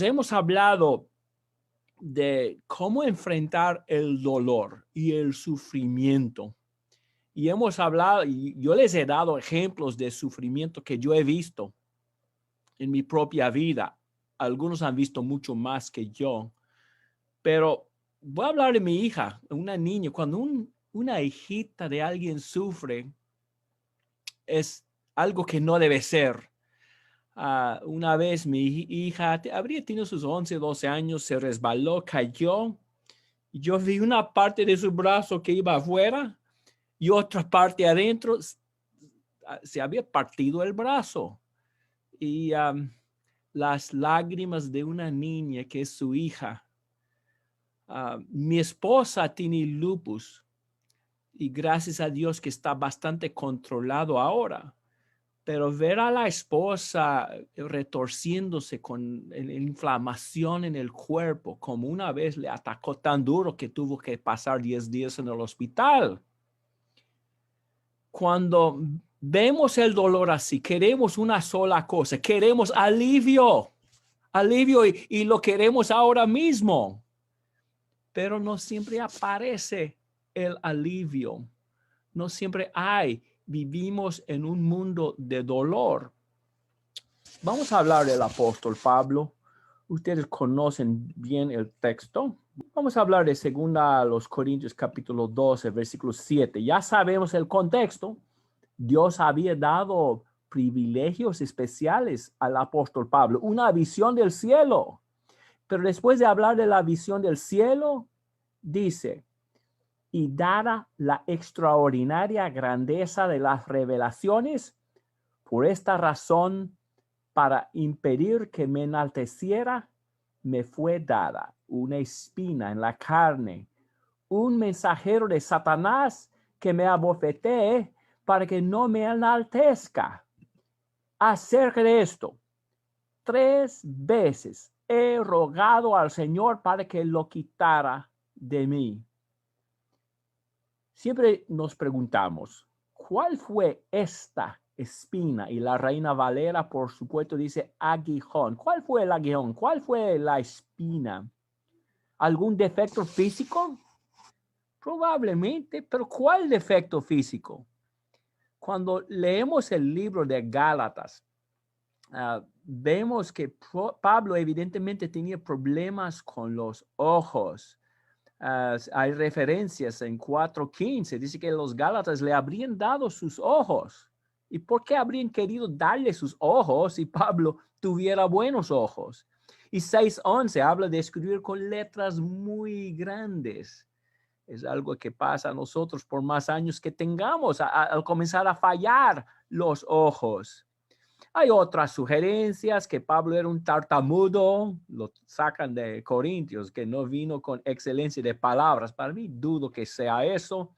Hemos hablado de cómo enfrentar el dolor y el sufrimiento. Y hemos hablado, y yo les he dado ejemplos de sufrimiento que yo he visto en mi propia vida. Algunos han visto mucho más que yo, pero voy a hablar de mi hija, una niña. Cuando una hijita de alguien sufre, es algo que no debe ser. Una vez mi hija habría tenido sus 11, 12 años, se resbaló, cayó. Y yo vi una parte de su brazo que iba afuera y otra parte adentro. Se había partido el brazo. Y las lágrimas de una niña que es su hija. Mi esposa tiene lupus y gracias a Dios que está bastante controlado ahora. Pero ver a la esposa retorciéndose con inflamación en el cuerpo, como una vez le atacó tan duro que tuvo que pasar 10 días en el hospital. Cuando vemos el dolor así, queremos una sola cosa, queremos alivio y lo queremos ahora mismo. Pero no siempre aparece el alivio, no siempre hay. Vivimos en un mundo de dolor. Vamos a hablar del apóstol Pablo. Ustedes conocen bien el texto. Vamos a hablar de 2 Corintios capítulo 12, versículo 7. Ya sabemos el contexto. Dios había dado privilegios especiales al apóstol Pablo, una visión del cielo. Pero después de hablar de la visión del cielo, dice, y dada la extraordinaria grandeza de las revelaciones, por esta razón, para impedir que me enalteciera, me fue dada una espina en la carne, un mensajero de Satanás que me abofetee para que no me enaltezca. Acerca de esto, 3 veces he rogado al Señor para que lo quitara de mí. Siempre nos preguntamos, ¿cuál fue esta espina? Y la Reina Valera, por supuesto, dice aguijón. ¿Cuál fue el aguijón? ¿Cuál fue la espina? ¿Algún defecto físico? Probablemente, pero ¿cuál defecto físico? Cuando leemos el libro de Gálatas, vemos que Pablo evidentemente tenía problemas con los ojos. Hay referencias en 4:15, dice que los Gálatas le habrían dado sus ojos. ¿Y por qué habrían querido darle sus ojos si Pablo tuviera buenos ojos? Y 6:11 habla de escribir con letras muy grandes. Es algo que pasa a nosotros por más años que tengamos, al comenzar a fallar los ojos. Hay otras sugerencias, que Pablo era un tartamudo, lo sacan de Corintios, que no vino con excelencia de palabras. Para mí dudo que sea eso.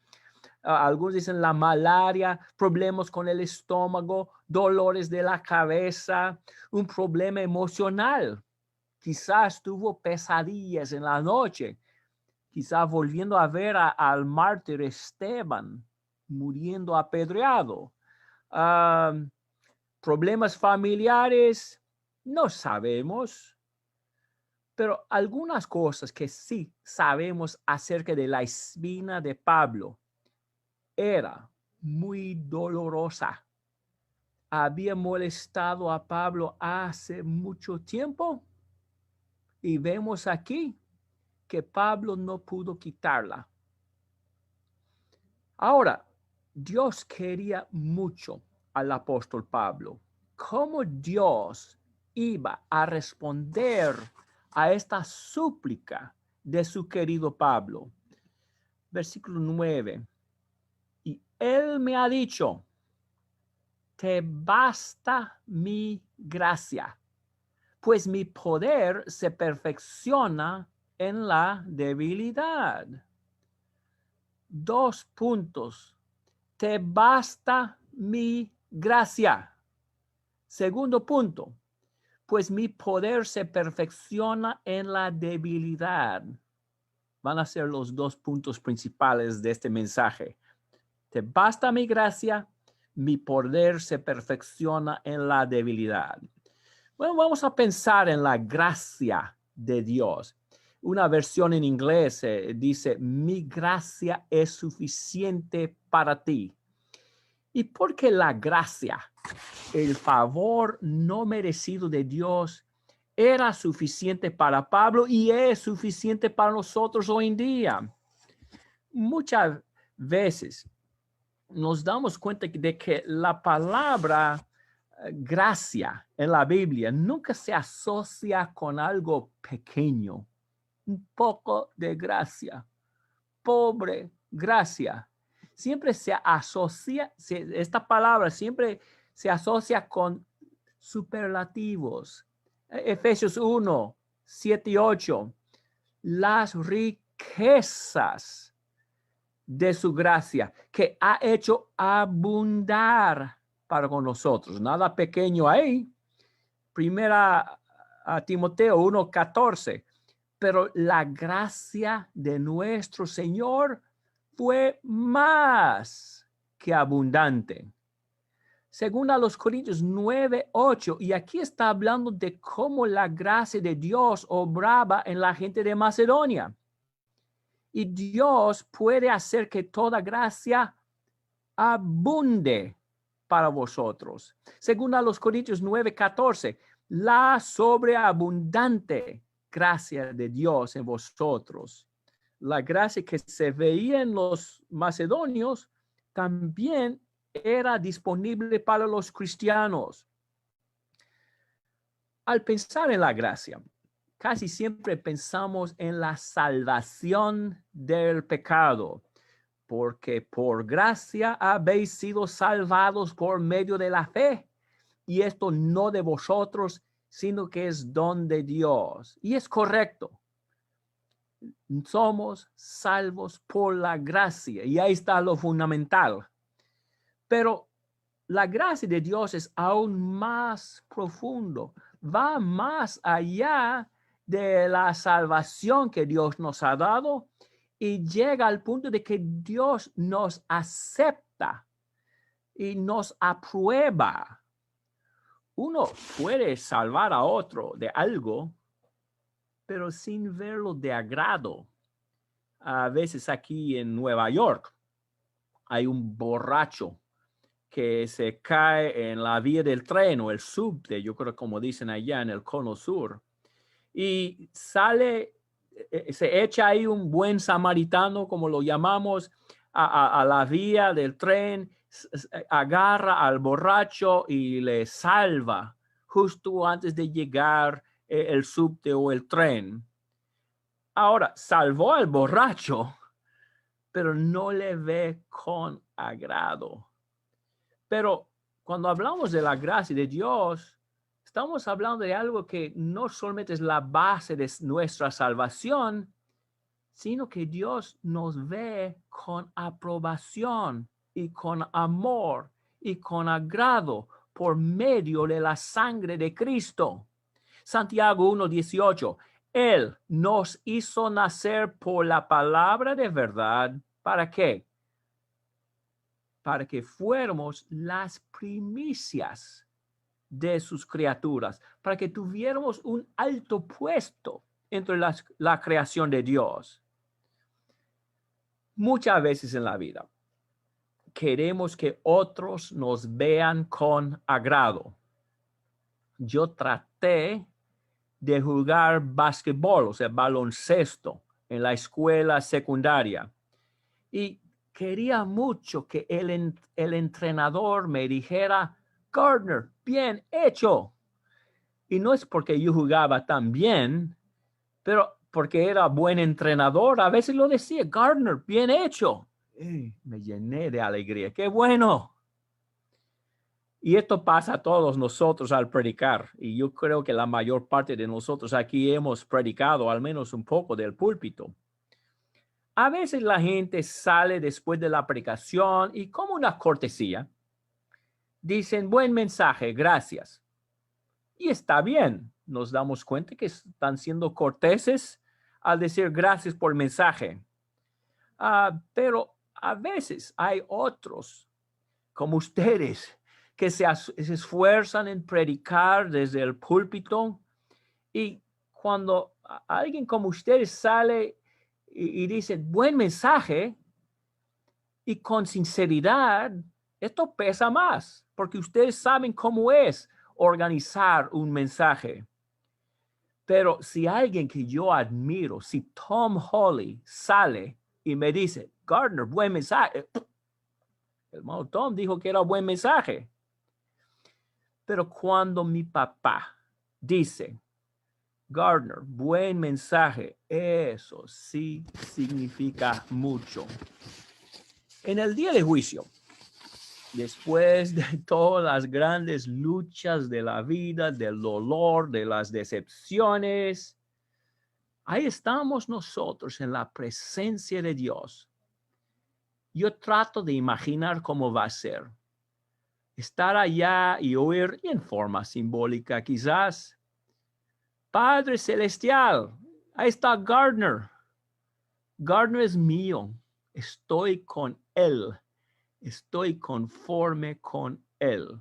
Algunos dicen la malaria, problemas con el estómago, dolores de la cabeza, un problema emocional. Quizás tuvo pesadillas en la noche, quizás volviendo a ver al mártir Esteban muriendo apedreado. Problemas familiares, no sabemos, pero algunas cosas que sí sabemos acerca de la espina de Pablo era muy dolorosa. Había molestado a Pablo hace mucho tiempo y vemos aquí que Pablo no pudo quitarla. Ahora, Dios quería mucho al apóstol Pablo. ¿Cómo Dios iba a responder a esta súplica de su querido Pablo? Versículo 9. Y él me ha dicho, te basta mi gracia, pues mi poder se perfecciona en la debilidad. 2 puntos. Te basta mi gracia. Segundo punto, pues mi poder se perfecciona en la debilidad. Van a ser los 2 puntos principales de este mensaje. Te basta mi gracia, mi poder se perfecciona en la debilidad. Bueno, vamos a pensar en la gracia de Dios. Una versión en inglés dice, mi gracia es suficiente para ti. ¿Y por qué la gracia, el favor no merecido de Dios, era suficiente para Pablo y es suficiente para nosotros hoy en día? Muchas veces nos damos cuenta de que la palabra gracia en la Biblia nunca se asocia con algo pequeño. Un poco de gracia, pobre gracia. Siempre se asocia, esta palabra siempre se asocia con superlativos. Efesios 1, 7 y 8. Las riquezas de su gracia que ha hecho abundar para con nosotros. Nada pequeño ahí. Primera a Timoteo 1:14. Pero la gracia de nuestro Señor fue más que abundante. Según a los Corintios 9:8, y aquí está hablando de cómo la gracia de Dios obraba en la gente de Macedonia. Y Dios puede hacer que toda gracia abunde para vosotros. Según a los Corintios 9:14, la sobreabundante gracia de Dios en vosotros. La gracia que se veía en los macedonios también era disponible para los cristianos. Al pensar en la gracia, casi siempre pensamos en la salvación del pecado, porque por gracia habéis sido salvados por medio de la fe, y esto no de vosotros, sino que es don de Dios. Y es correcto. Somos salvos por la gracia, y ahí está lo fundamental. Pero la gracia de Dios es aún más profundo, va más allá de la salvación que Dios nos ha dado y llega al punto de que Dios nos acepta y nos aprueba. Uno puede salvar a otro de algo, pero sin verlo de agrado. A veces aquí en Nueva York hay un borracho que se cae en la vía del tren o el subte, yo creo como dicen allá en el cono sur, y sale, se echa ahí un buen samaritano, como lo llamamos, a la vía del tren, agarra al borracho y le salva justo antes de llegar el subte o el tren. Ahora, salvó al borracho, pero no le ve con agrado. Pero cuando hablamos de la gracia de Dios, estamos hablando de algo que no solamente es la base de nuestra salvación, sino que Dios nos ve con aprobación y con amor y con agrado por medio de la sangre de Cristo. Santiago 1:18, Él nos hizo nacer por la palabra de verdad. ¿Para qué? Para que fuéramos las primicias de sus criaturas, para que tuviéramos un alto puesto entre la creación de Dios. Muchas veces en la vida queremos que otros nos vean con agrado. Yo traté de jugar básquetbol, o sea, baloncesto en la escuela secundaria y quería mucho que el entrenador me dijera, Gardner, bien hecho. Y no es porque yo jugaba tan bien, pero porque era buen entrenador. A veces lo decía, Gardner, bien hecho. Me llené de alegría. ¡Qué bueno! Y esto pasa a todos nosotros al predicar. Y yo creo que la mayor parte de nosotros aquí hemos predicado al menos un poco del púlpito. A veces la gente sale después de la predicación y como una cortesía, dicen, buen mensaje, gracias. Y está bien, nos damos cuenta que están siendo corteses al decir gracias por el mensaje. Pero a veces hay otros, como ustedes, que se esfuerzan en predicar desde el púlpito, y cuando alguien como ustedes sale y dice buen mensaje y con sinceridad, esto pesa más, porque ustedes saben cómo es organizar un mensaje. Pero si alguien que yo admiro, si Tom Holly sale y me dice, Gardner, buen mensaje. El hermano Tom dijo que era buen mensaje. Pero cuando mi papá dice, Gardner, buen mensaje, eso sí significa mucho. En el día de juicio, después de todas las grandes luchas de la vida, del dolor, de las decepciones, ahí estamos nosotros en la presencia de Dios. Yo trato de imaginar cómo va a ser. Estar allá y oír en forma simbólica quizás, Padre Celestial, ahí está Gardner. Gardner es mío. Estoy con él. Estoy conforme con él.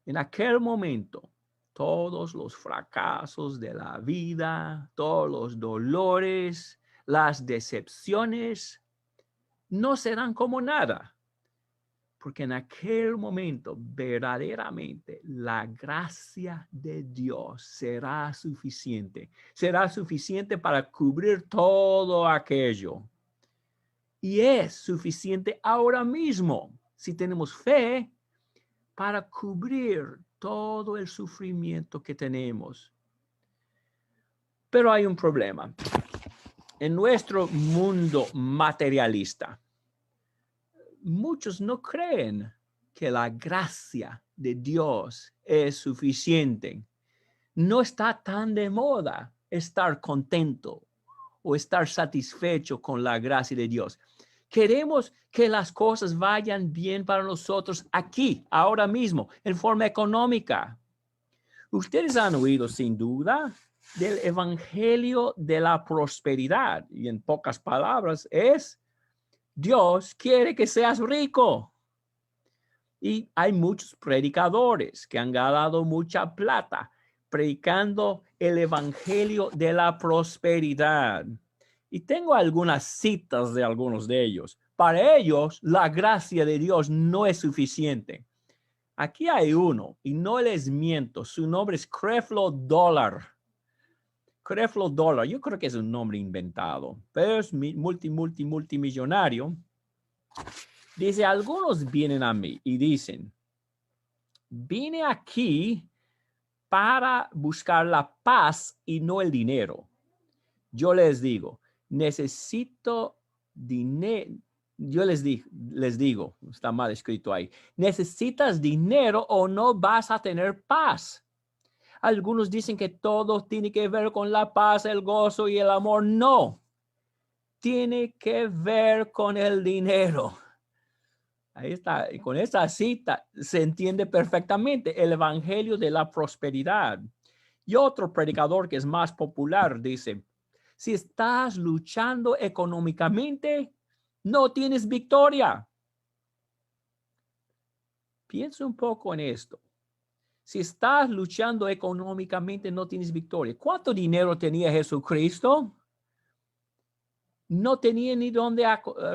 En aquel momento, todos los fracasos de la vida, todos los dolores, las decepciones, no serán como nada. Porque en aquel momento, verdaderamente, la gracia de Dios será suficiente. Será suficiente para cubrir todo aquello. Y es suficiente ahora mismo, si tenemos fe, para cubrir todo el sufrimiento que tenemos. Pero hay un problema. En nuestro mundo materialista, muchos no creen que la gracia de Dios es suficiente. No está tan de moda estar contento o estar satisfecho con la gracia de Dios. Queremos que las cosas vayan bien para nosotros aquí, ahora mismo, en forma económica. Ustedes han oído sin duda del evangelio de la prosperidad, y en pocas palabras es: Dios quiere que seas rico. Y hay muchos predicadores que han ganado mucha plata predicando el evangelio de la prosperidad. Y tengo algunas citas de algunos de ellos. Para ellos, la gracia de Dios no es suficiente. Aquí hay uno, y no les miento, su nombre es Creflo Dollar. Creflo Dollar, yo creo que es un nombre inventado, pero es multimillonario. Dice, algunos vienen a mí y dicen, vine aquí para buscar la paz y no el dinero. Yo les digo, necesito dinero. Yo les digo, está mal escrito ahí, necesitas dinero o no vas a tener paz. Algunos dicen que todo tiene que ver con la paz, el gozo y el amor. No, tiene que ver con el dinero. Ahí está, y con esa cita se entiende perfectamente el evangelio de la prosperidad. Y otro predicador que es más popular dice, si estás luchando económicamente, no tienes victoria. Piensa un poco en esto. Si estás luchando económicamente, no tienes victoria. ¿Cuánto dinero tenía Jesucristo? No tenía ni dónde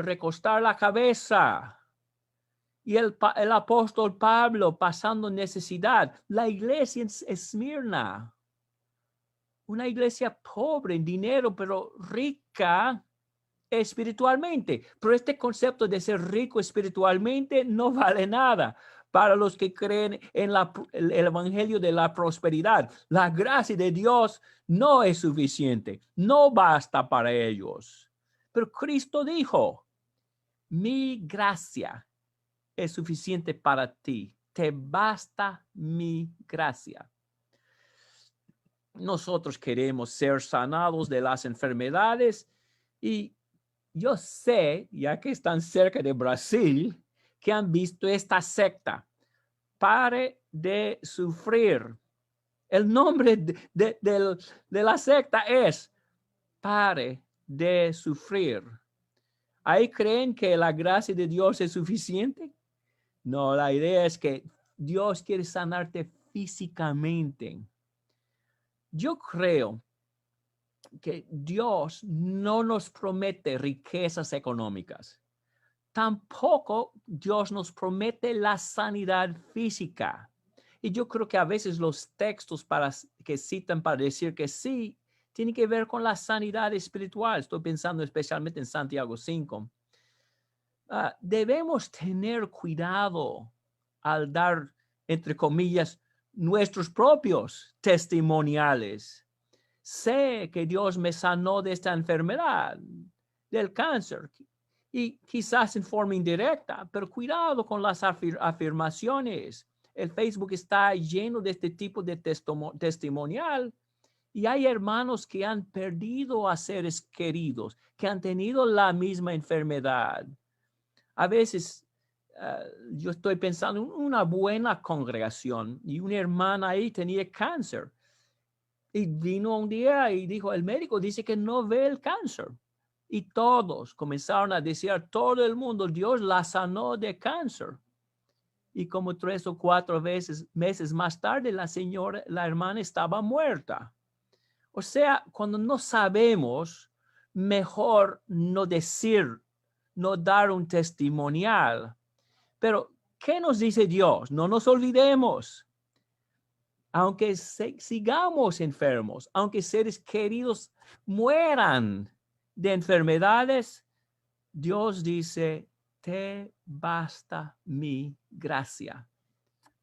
recostar la cabeza. Y el apóstol Pablo pasando necesidad. La iglesia en Esmirna, una iglesia pobre en dinero, pero rica espiritualmente. Pero este concepto de ser rico espiritualmente no vale nada para los que creen en el evangelio de la prosperidad. La gracia de Dios no es suficiente, no basta para ellos. Pero Cristo dijo, mi gracia es suficiente para ti. Te basta mi gracia. Nosotros queremos ser sanados de las enfermedades y yo sé, ya que están cerca de Brasil, que han visto esta secta. Pare de sufrir. El nombre de la secta es Pare de sufrir. Ahí creen que la gracia de Dios es suficiente. No, la idea es que Dios quiere sanarte físicamente. Yo creo que Dios no nos promete riquezas económicas. Tampoco Dios nos promete la sanidad física. Y yo creo que a veces los textos que citan para decir que sí, tienen que ver con la sanidad espiritual. Estoy pensando especialmente en Santiago 5. Debemos tener cuidado al dar, entre comillas, nuestros propios testimoniales. Sé que Dios me sanó de esta enfermedad, del cáncer, y quizás en forma indirecta, pero cuidado con las afirmaciones. El Facebook está lleno de este tipo de testimonial y hay hermanos que han perdido a seres queridos, que han tenido la misma enfermedad. A veces yo estoy pensando en una buena congregación y una hermana ahí tenía cáncer. Y vino un día y dijo, el médico dice que no ve el cáncer. Y todos comenzaron a decir a todo el mundo, Dios la sanó de cáncer. Y como 3 o 4 meses más tarde, la hermana estaba muerta. O sea, cuando no sabemos, mejor no decir, no dar un testimonial. Pero, ¿qué nos dice Dios? No nos olvidemos. Aunque sigamos enfermos, aunque seres queridos mueran de enfermedades, Dios dice, te basta mi gracia.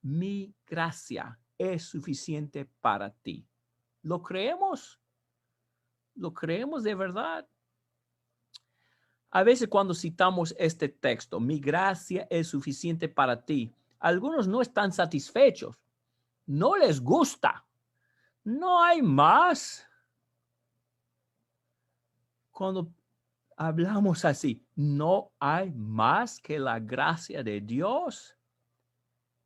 Mi gracia es suficiente para ti. ¿Lo creemos? ¿Lo creemos de verdad? A veces cuando citamos este texto, mi gracia es suficiente para ti, algunos no están satisfechos, no les gusta, no hay más. Cuando hablamos así, no hay más que la gracia de Dios,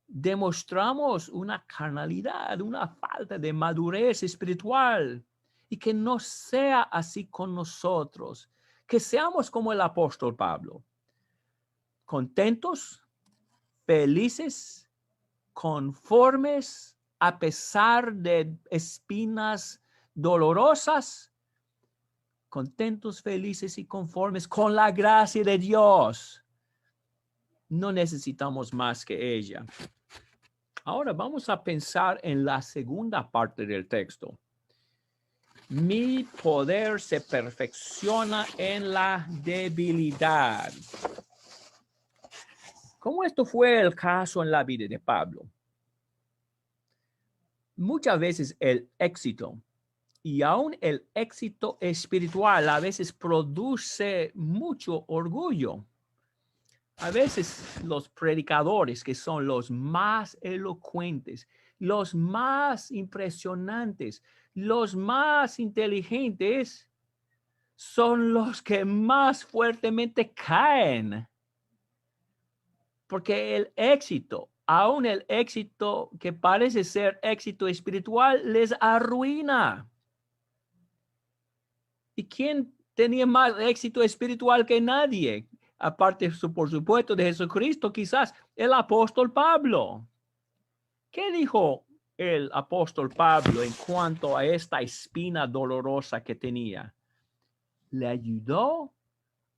demostramos una carnalidad, una falta de madurez espiritual, y que no sea así con nosotros, que seamos como el apóstol Pablo, contentos, felices, conformes a pesar de espinas dolorosas, contentos, felices y conformes con la gracia de Dios. No necesitamos más que ella. Ahora vamos a pensar en la segunda parte del texto. Mi poder se perfecciona en la debilidad. ¿Cómo esto fue el caso en la vida de Pablo? Muchas veces el éxito y aún el éxito espiritual a veces produce mucho orgullo. A veces los predicadores que son los más elocuentes, los más impresionantes, los más inteligentes, son los que más fuertemente caen. Porque el éxito, aún el éxito que parece ser éxito espiritual, les arruina. ¿Y quién tenía más éxito espiritual que nadie? Aparte, por supuesto, de Jesucristo, quizás el apóstol Pablo. ¿Qué dijo el apóstol Pablo en cuanto a esta espina dolorosa que tenía? Le ayudó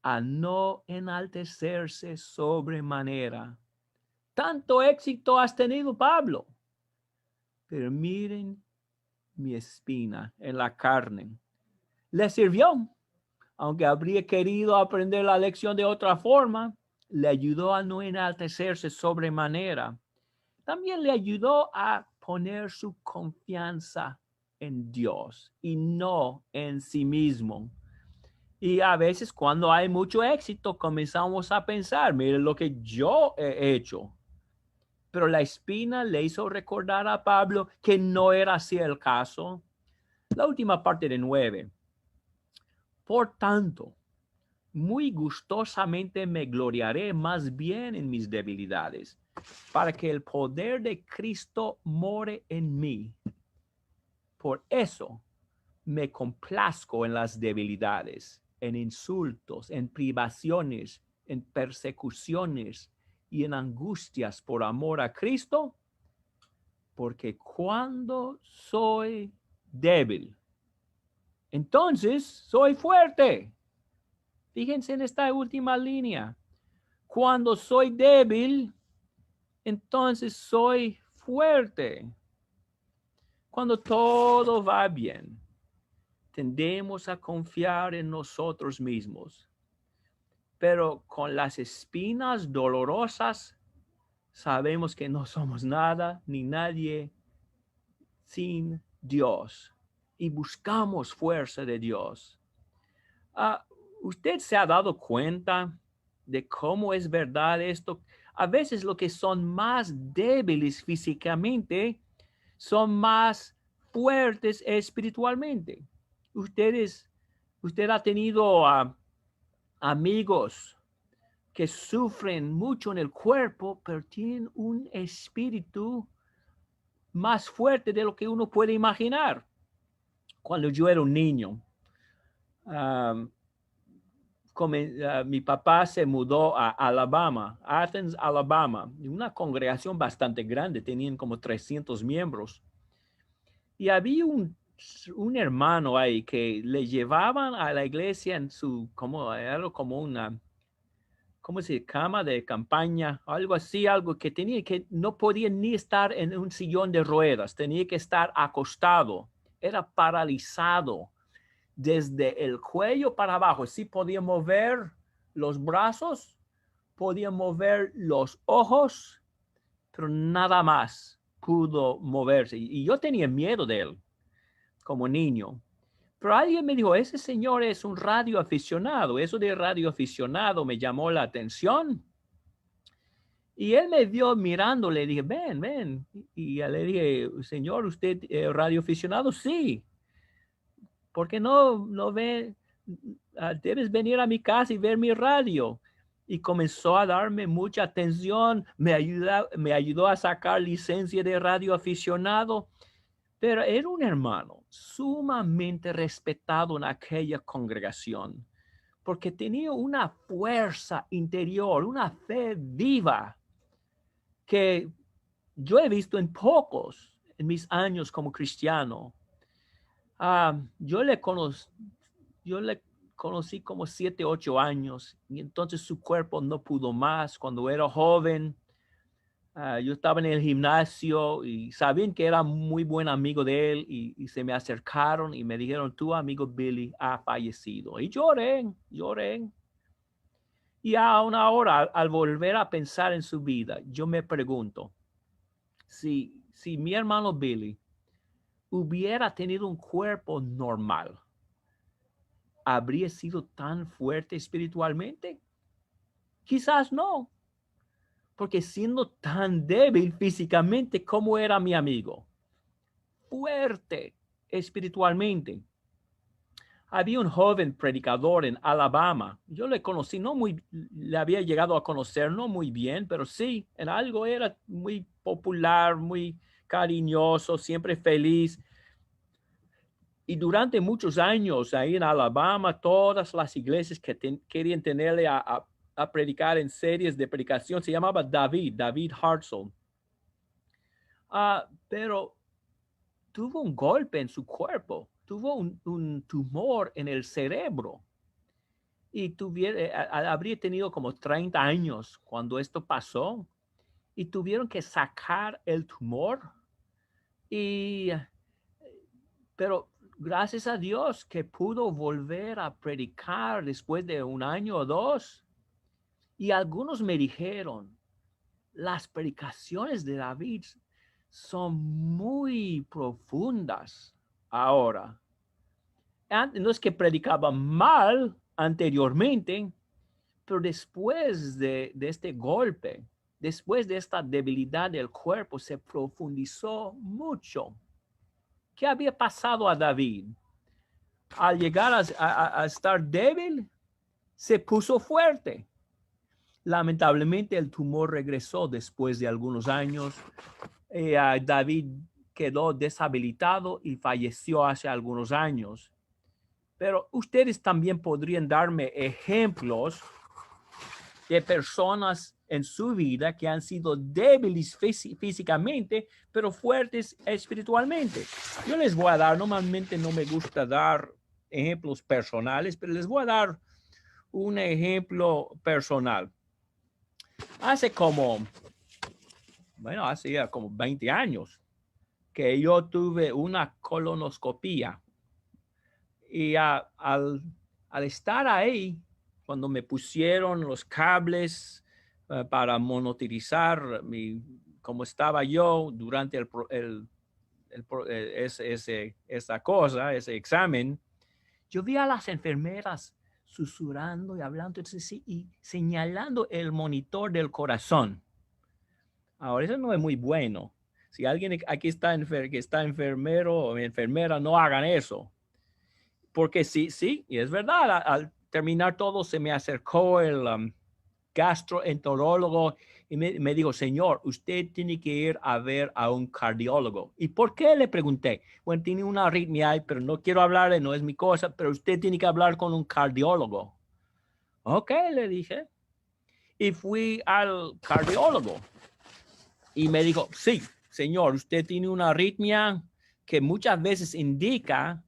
a no enaltecerse sobremanera. Tanto éxito has tenido, Pablo. Pero miren mi espina en la carne. Le sirvió. Aunque habría querido aprender la lección de otra forma, le ayudó a no enaltecerse sobremanera. También le ayudó a poner su confianza en Dios y no en sí mismo. Y a veces cuando hay mucho éxito comenzamos a pensar, miren lo que yo he hecho. Pero la espina le hizo recordar a Pablo que no era así el caso. La última parte de 9. Por tanto, muy gustosamente me gloriaré más bien en mis debilidades, para que el poder de Cristo more en mí. Por eso me complazco en las debilidades, en insultos, en privaciones, en persecuciones, y en angustias por amor a Cristo, porque cuando soy débil, entonces soy fuerte. Fíjense en esta última línea. Cuando soy débil, entonces soy fuerte. Cuando todo va bien, tendemos a confiar en nosotros mismos. Pero con las espinas dolorosas, sabemos que no somos nada ni nadie sin Dios. Y buscamos fuerza de Dios. ¿Usted se ha dado cuenta de cómo es verdad esto? A veces los que son más débiles físicamente son más fuertes espiritualmente. Usted ha tenido amigos que sufren mucho en el cuerpo, pero tienen un espíritu más fuerte de lo que uno puede imaginar. Cuando yo era un niño, mi papá se mudó a Alabama, Athens, Alabama, una congregación bastante grande, tenían como 300 miembros. Y había un hermano ahí que le llevaban a la iglesia en su, era como una, ¿cómo se dice? Cama de campaña, algo así, algo que tenía que no podía ni estar en un sillón de ruedas, tenía que estar acostado, era paralizado desde el cuello para abajo. Sí podía mover los brazos, podía mover los ojos, pero nada más pudo moverse. Y yo tenía miedo de él como niño. Pero alguien me dijo, ese señor es un radioaficionado. Eso de radioaficionado me llamó la atención. Y él me vio mirando, le dije, ven, ven. Y le dije, señor, ¿usted es radioaficionado? Sí. ¿Por qué no ve? Debes venir a mi casa y ver mi radio. Y comenzó a darme mucha atención. Me ayudó a sacar licencia de radioaficionado. Pero era un hermano sumamente respetado en aquella congregación, porque tenía una fuerza interior, una fe viva que yo he visto en pocos en mis años como cristiano. Yo le conocí como 7, 8 años y entonces su cuerpo no pudo más. Cuando era joven, yo estaba en el gimnasio y sabían que era muy buen amigo de él y se me acercaron y me dijeron, tu amigo Billy ha fallecido. Y lloré. Y a una hora, al volver a pensar en su vida, yo me pregunto, si mi hermano Billy hubiera tenido un cuerpo normal, ¿habría sido tan fuerte espiritualmente? Quizás no, porque siendo tan débil físicamente como era mi amigo, fuerte espiritualmente. Había un joven predicador en Alabama. Yo le conocí, le había llegado a conocer, no muy bien, pero sí, en algo era muy popular, muy cariñoso, siempre feliz. Y durante muchos años ahí en Alabama, todas las iglesias que querían tenerle a predicar en series de predicación, se llamaba David Hartzell. Pero tuvo un golpe en su cuerpo, tuvo un tumor en el cerebro y habría tenido como 30 años cuando esto pasó y tuvieron que sacar el tumor. Pero gracias a Dios que pudo volver a predicar después de 1 año o 2. Y algunos me dijeron, las predicaciones de David son muy profundas ahora. No es que predicaba mal anteriormente, pero después de este golpe, después de esta debilidad del cuerpo, se profundizó mucho. ¿Qué había pasado a David? Al llegar a estar débil, se puso fuerte. Lamentablemente, el tumor regresó después de algunos años. David quedó deshabilitado y falleció hace algunos años. Pero ustedes también podrían darme ejemplos de personas en su vida que han sido débiles físicamente, pero fuertes espiritualmente. Yo les voy a dar, normalmente no me gusta dar ejemplos personales, pero les voy a dar un ejemplo personal. Hace como 20 años que yo tuve una colonoscopía y al estar ahí, cuando me pusieron los cables para monitorizar cómo estaba yo durante ese examen, yo vi a las enfermeras susurrando y hablando y señalando el monitor del corazón. Ahora, eso no es muy bueno. Si alguien aquí que está enfermero o enfermera, no hagan eso. Porque sí, y es verdad, al terminar todo se me acercó el gastroenterólogo y me dijo, señor, usted tiene que ir a ver a un cardiólogo. ¿Y por qué? Le pregunté. Bueno, tiene una arritmia, pero no quiero hablarle, no es mi cosa, pero usted tiene que hablar con un cardiólogo. Ok, le dije. Y fui al cardiólogo y me dijo, sí, señor, usted tiene una arritmia que muchas veces indica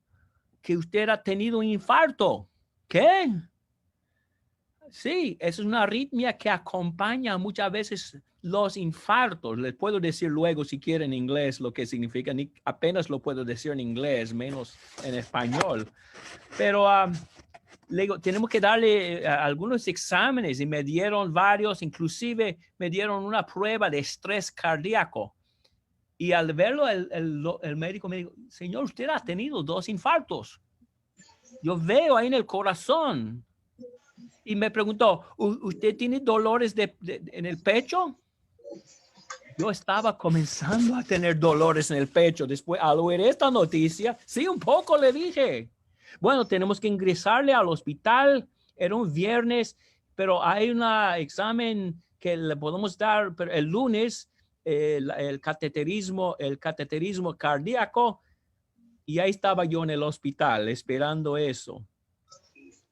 que usted ha tenido un infarto. ¿Qué? Sí, es una arritmia que acompaña muchas veces los infartos. Les puedo decir luego si quieren en inglés lo que significa. Ni apenas lo puedo decir en inglés, menos en español. Pero le digo, tenemos que darle algunos exámenes y me dieron varios, inclusive me dieron una prueba de estrés cardíaco. Y al verlo, el médico me dijo, señor, usted ha tenido 2 infartos. Yo veo ahí en el corazón. Y me preguntó, ¿usted tiene dolores en el pecho? Yo estaba comenzando a tener dolores en el pecho. Después, al oír esta noticia, sí, un poco le dije. Bueno, tenemos que ingresarle al hospital. Era un viernes, pero hay un examen que le podemos dar pero el lunes, el cateterismo cardíaco. Y ahí estaba yo en el hospital esperando eso.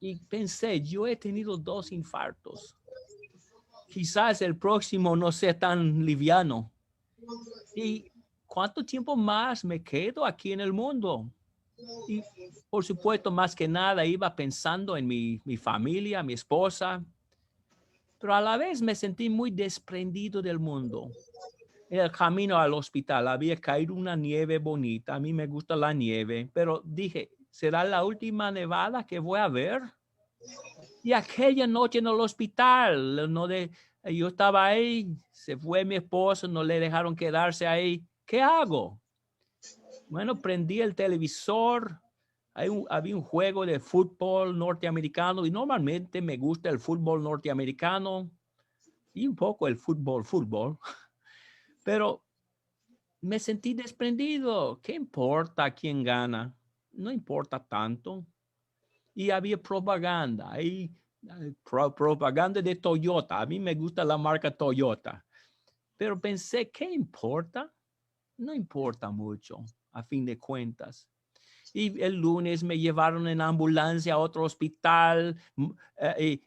Y pensé, yo he tenido 2 infartos. Quizás el próximo no sea tan liviano. ¿Y cuánto tiempo más me quedo aquí en el mundo? Y por supuesto, más que nada, iba pensando en mi familia, mi esposa, pero a la vez me sentí muy desprendido del mundo. En el camino al hospital había caído una nieve bonita. A mí me gusta la nieve, pero dije, ¿será la última nevada que voy a ver? Y aquella noche en el hospital, yo estaba ahí, se fue mi esposo, no le dejaron quedarse ahí. ¿Qué hago? Bueno, prendí el televisor, había un juego de fútbol norteamericano y normalmente me gusta el fútbol norteamericano y un poco el fútbol, pero me sentí desprendido. ¿Qué importa quién gana? No importa tanto. Y había propaganda, propaganda de Toyota. A mí me gusta la marca Toyota, pero pensé, ¿qué importa? No importa mucho, a fin de cuentas. Y el lunes me llevaron en ambulancia a otro hospital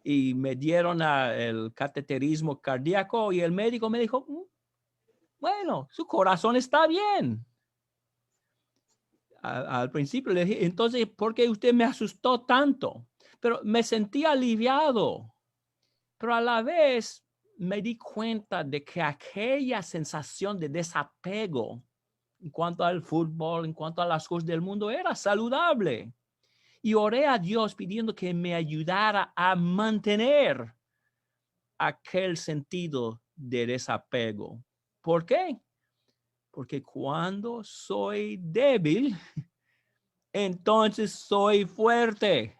y me dieron el cateterismo cardíaco y el médico me dijo, bueno, su corazón está bien. Al principio le dije, entonces, ¿por qué usted me asustó tanto? Pero me sentí aliviado. Pero a la vez me di cuenta de que aquella sensación de desapego en cuanto al fútbol, en cuanto a las cosas del mundo, era saludable. Y oré a Dios pidiendo que me ayudara a mantener aquel sentido de desapego. ¿Por qué? Porque cuando soy débil, entonces soy fuerte.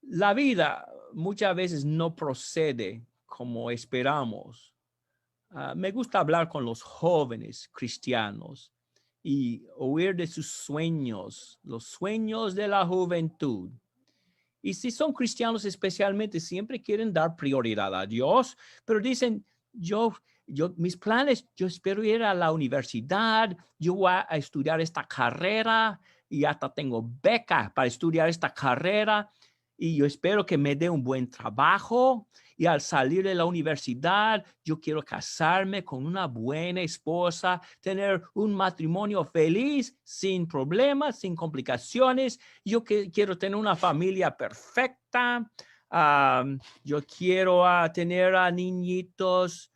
La vida muchas veces no procede como esperamos. Me gusta hablar con los jóvenes cristianos y oír de sus sueños, los sueños de la juventud. Y si son cristianos especialmente, siempre quieren dar prioridad a Dios, pero dicen, mis planes, yo espero ir a la universidad, yo voy a estudiar esta carrera y hasta tengo beca para estudiar esta carrera. y yo espero que me dé un buen trabajo. Y al salir de la universidad, yo quiero casarme con una buena esposa, tener un matrimonio feliz, sin problemas, sin complicaciones. Yo quiero tener una familia perfecta. Yo quiero tener a niñitos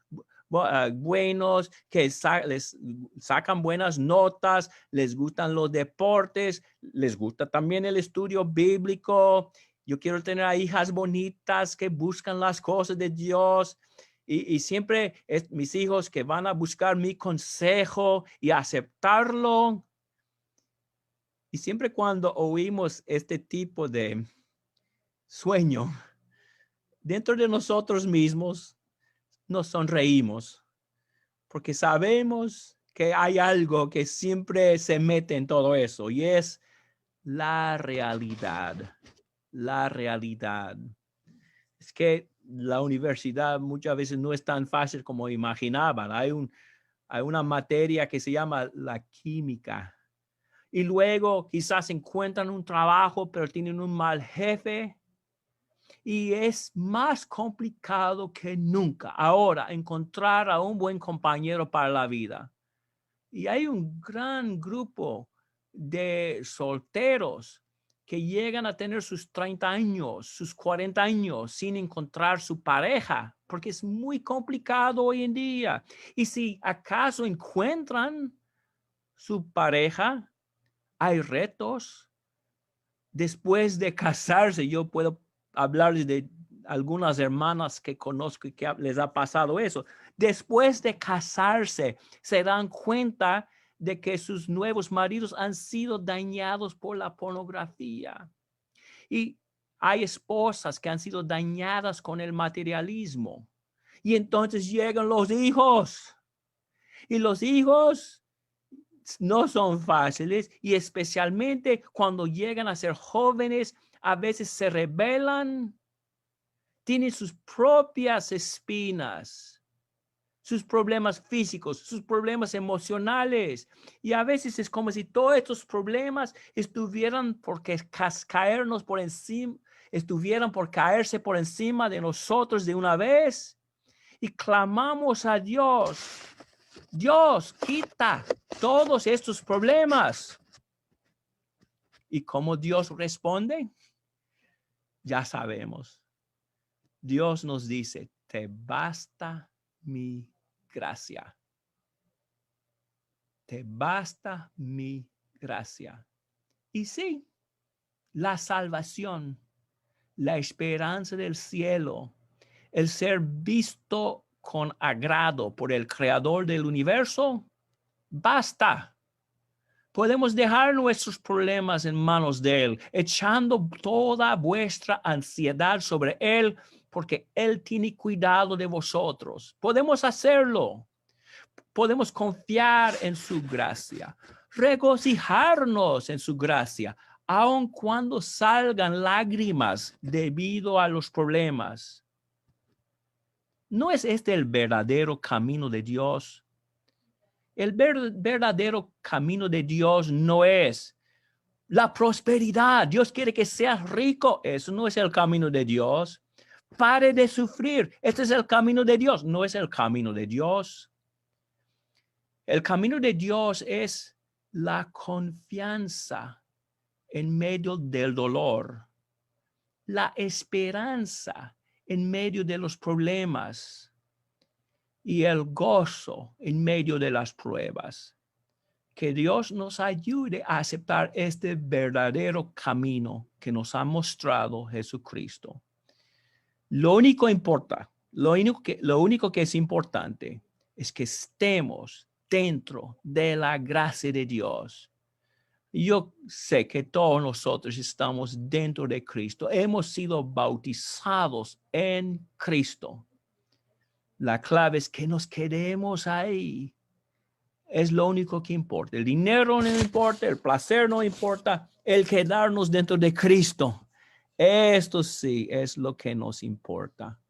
buenos, que les sacan buenas notas, les gustan los deportes, les gusta también el estudio bíblico. Yo quiero tener a hijas bonitas que buscan las cosas de Dios. Y siempre mis hijos que van a buscar mi consejo y aceptarlo. Y siempre cuando oímos este tipo de sueño, dentro de nosotros mismos nos sonreímos, porque sabemos que hay algo que siempre se mete en todo eso, y es la realidad. La realidad. Es que la universidad muchas veces no es tan fácil como imaginaban. Hay una materia que se llama la química. Y luego quizás encuentran un trabajo, pero tienen un mal jefe. Y es más complicado que nunca ahora encontrar a un buen compañero para la vida. Y hay un gran grupo de solteros que llegan a tener sus 30 años, sus 40 años sin encontrar su pareja, porque es muy complicado hoy en día. Y si acaso encuentran su pareja, hay retos. Después de casarse, yo puedo hablarles de algunas hermanas que conozco y que les ha pasado eso. Después de casarse, se dan cuenta de que sus nuevos maridos han sido dañados por la pornografía. Y hay esposas que han sido dañadas con el materialismo. Y entonces llegan los hijos. Y los hijos no son fáciles, y especialmente cuando llegan a ser jóvenes, a veces se rebelan, tienen sus propias espinas, sus problemas físicos, sus problemas emocionales. Y a veces es como si todos estos problemas estuvieran por caernos por encima, estuvieran por caerse por encima de nosotros de una vez. Y clamamos a Dios. Dios, quita todos estos problemas. ¿Y cómo Dios responde? Ya sabemos. Dios nos dice, te basta mi gracia. Te basta mi gracia. Y sí, la salvación, la esperanza del cielo, el ser visto con agrado por el Creador del universo, basta. Podemos dejar nuestros problemas en manos de Él, echando toda vuestra ansiedad sobre Él, porque Él tiene cuidado de vosotros. Podemos hacerlo. Podemos confiar en su gracia, regocijarnos en su gracia, aun cuando salgan lágrimas debido a los problemas. ¿No es este el verdadero camino de Dios? El verdadero camino de Dios no es la prosperidad. Dios quiere que seas rico. Eso no es el camino de Dios. Pare de sufrir. Este es el camino de Dios. No es el camino de Dios. El camino de Dios es la confianza en medio del dolor, la esperanza en medio de los problemas y el gozo en medio de las pruebas. Que Dios nos ayude a aceptar este verdadero camino que nos ha mostrado Jesucristo. Lo único que es importante es que estemos dentro de la gracia de Dios. Yo sé que todos nosotros estamos dentro de Cristo. Hemos sido bautizados en Cristo. La clave es que nos quedemos ahí. Es lo único que importa. El dinero no importa, el placer no importa, el quedarnos dentro de Cristo. Esto sí es lo que nos importa.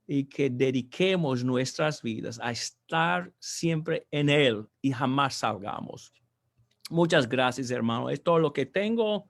Y que dediquemos nuestras vidas a estar siempre en Él y jamás salgamos. Muchas gracias, hermano. Es todo lo que tengo.